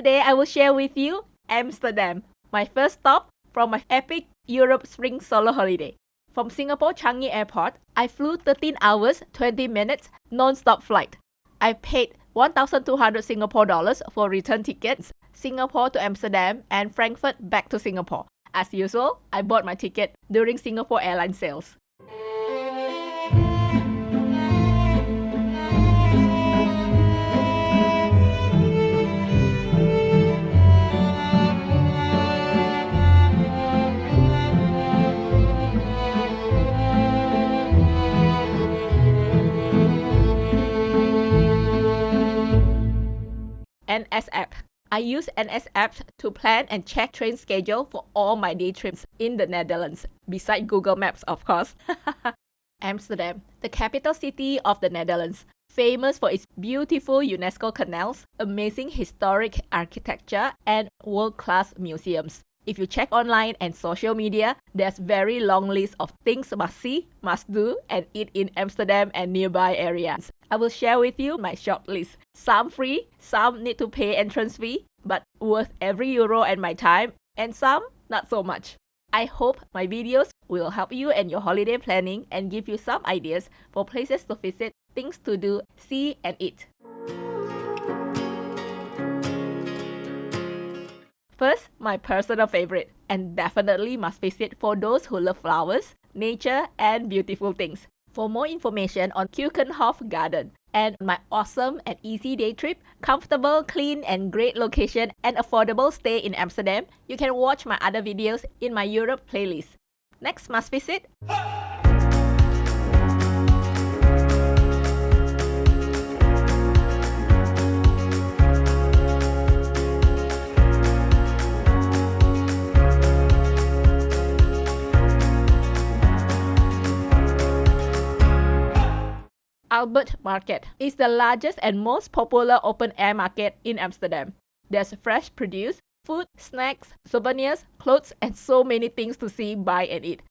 Today I will share with you Amsterdam, my first stop from my epic Europe spring solo holiday. From Singapore Changi Airport, I flew 13 hours, 20 minutes non-stop flight. I paid 1,200 Singapore dollars for return tickets, Singapore to Amsterdam and Frankfurt back to Singapore. As usual, I bought my ticket during Singapore Airlines sales. NS app. I use NS app to plan and check train schedule for all my day trips in the Netherlands, beside Google Maps of course. Amsterdam, the capital city of the Netherlands, famous for its beautiful UNESCO canals, amazing historic architecture, and world-class museums. If you check online and social media, there's very long list of things must see, must do, and eat in Amsterdam and nearby areas. I will share with you my short list. Some free, some need to pay entrance fee, but worth every euro and my time, and some not so much. I hope my videos will help you in your holiday planning and give you some ideas for places to visit, things to do, see, and eat. First, my personal favorite, and definitely must visit for those who love flowers, nature, and beautiful things. For more information on Keukenhof Garden and my awesome and easy day trip, comfortable, clean, and great location and affordable stay in Amsterdam, you can watch my other videos in my Europe playlist. Next must visit. Albert Market is the largest and most popular open-air market in Amsterdam. There's fresh produce, food, snacks, souvenirs, clothes, and so many things to see, buy, and eat.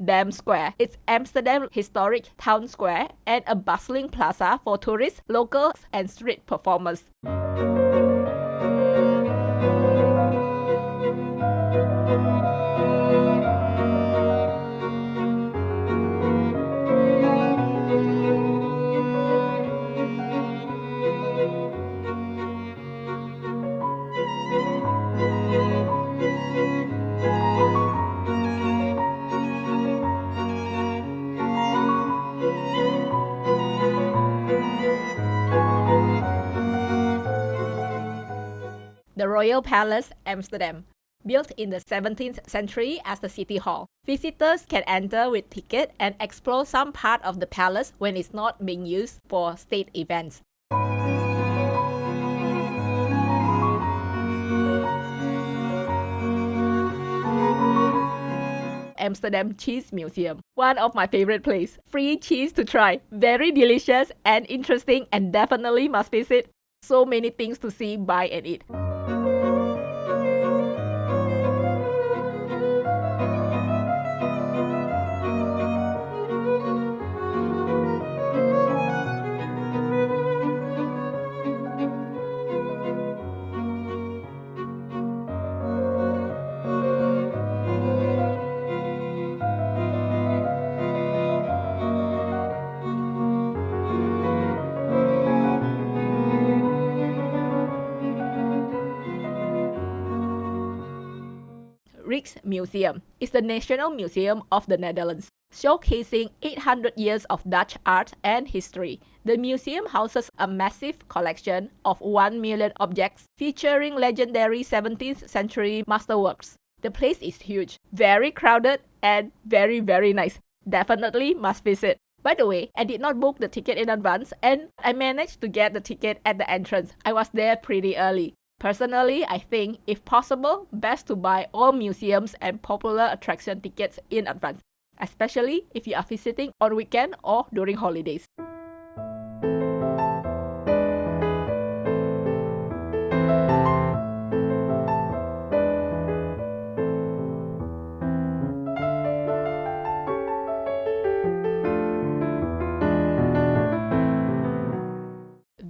Dam Square. It's Amsterdam's historic town square and a bustling plaza for tourists, locals, and street performers. The Royal Palace, Amsterdam. Built in the 17th century as the city hall, visitors can enter with ticket and explore some part of the palace when it's not being used for state events. Amsterdam Cheese Museum. One of my favorite places. Free cheese to try. Very delicious and interesting and definitely must visit. So many things to see, buy, and eat. Rijksmuseum is the National Museum of the Netherlands, showcasing 800 years of Dutch art and history. The museum houses a massive collection of 1 million objects featuring legendary 17th century masterworks. The place is huge, very crowded, and very nice. Definitely must visit. By the way, I did not book the ticket in advance and I managed to get the ticket at the entrance. I was there pretty early. Personally, I think, if possible, best to buy all museums and popular attraction tickets in advance, especially if you are visiting on weekend or during holidays.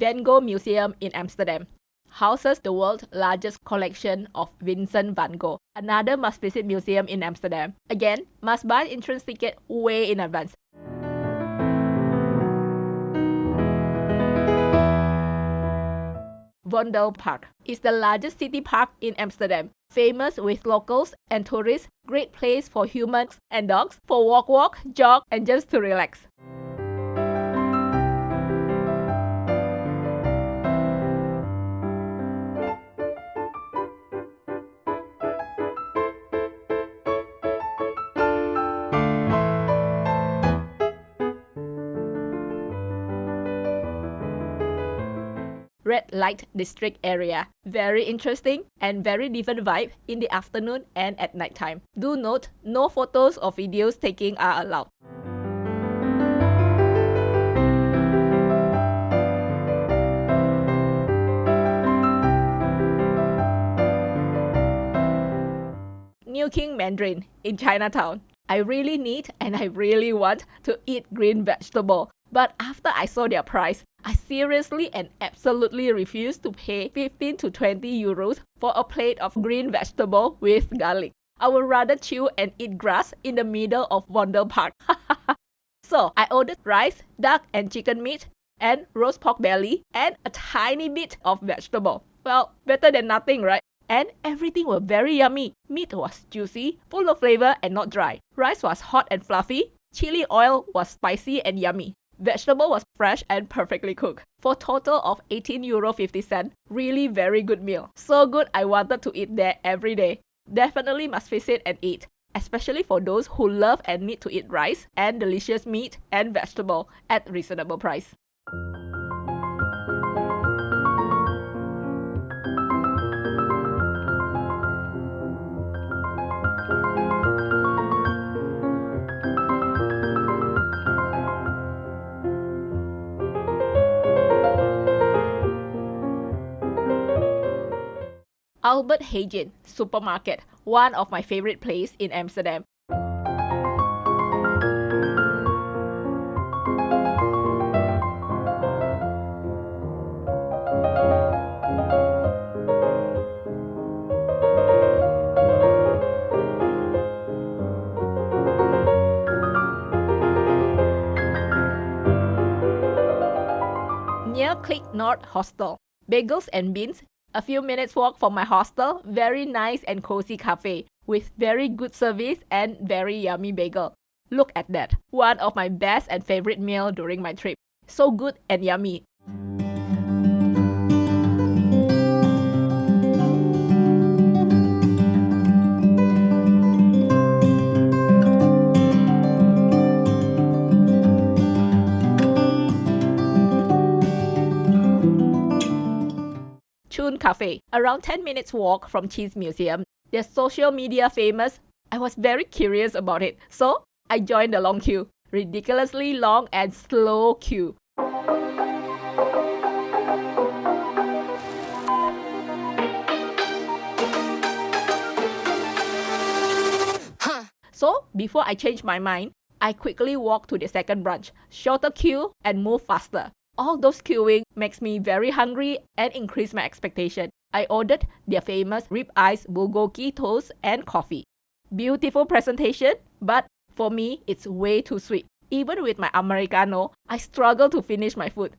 Van Gogh Museum in Amsterdam. Houses the world's largest collection of Vincent van Gogh, another must-visit museum in Amsterdam. Again, must buy entrance ticket way in advance. Vondelpark is the largest city park in Amsterdam, famous with locals and tourists, great place for humans and dogs for walk, jog, and just to relax. Red Light District area. Very interesting and very different vibe in the afternoon and at night time. Do note, no photos or videos taking are allowed. New King Mandarin in Chinatown. I really need and I really want to eat green vegetable. But after I saw their price, I seriously and absolutely refuse to pay 15 to 20 euros for a plate of green vegetable with garlic. I would rather chew and eat grass in the middle of Vondelpark. So I ordered rice, duck and chicken meat, and roast pork belly, and a tiny bit of vegetable. Well, better than nothing, right? And everything was very yummy. Meat was juicy, full of flavor and not dry. Rice was hot and fluffy. Chili oil was spicy and yummy. Vegetable was fresh and perfectly cooked. For a total of 18 euro 50 cents, really very good meal. So good I wanted to eat there every day. Definitely must visit and eat, especially for those who love and need to eat rice and delicious meat and vegetable at reasonable price. Albert Heijn supermarket, one of my favorite places in Amsterdam. Near Clink Noord Hostel. Bagels and beans. A few minutes walk from my hostel, very nice and cozy cafe with very good service and very yummy bagel. Look at that, one of my best and favorite meal during my trip. So good and yummy. Chun Cafe, around 10 minutes walk from Cheese Museum. They're social media famous. I was very curious about it, so I joined the long queue. Ridiculously long and slow queue. So, before I changed my mind, I quickly walked to the second branch, shorter queue and move faster. All those queuing makes me very hungry and increase my expectation. I ordered their famous rib-eyes bulgogi toast and coffee. Beautiful presentation, but for me, it's way too sweet. Even with my Americano, I struggle to finish my food.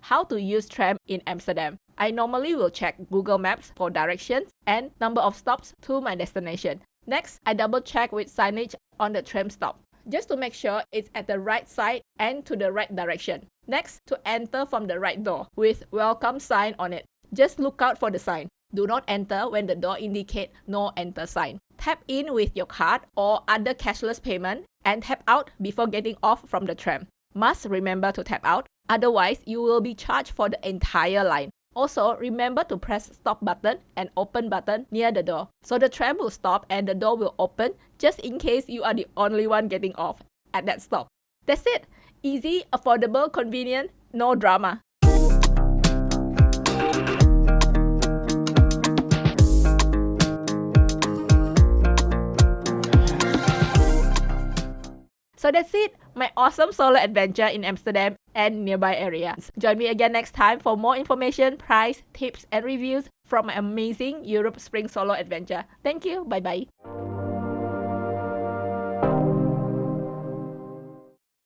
How to use tram in Amsterdam. I normally will check Google Maps for directions and number of stops to my destination. Next, I double check with signage on the tram stop, just to make sure it's at the right side and to the right direction. Next, to enter from the right door with welcome sign on it. Just look out for the sign. Do not enter when the door indicates no enter sign. Tap in with your card or other cashless payment and tap out before getting off from the tram. Must remember to tap out, otherwise you will be charged for the entire line. Also, remember to press stop button and open button near the door, so the tram will stop and the door will open just in case you are the only one getting off at that stop. That's it. Easy, affordable, convenient, no drama. So that's it, my awesome solo adventure in Amsterdam and nearby areas. Join me again next time for more information, price, tips, and reviews from my amazing Europe Spring solo adventure. Thank you. Bye bye.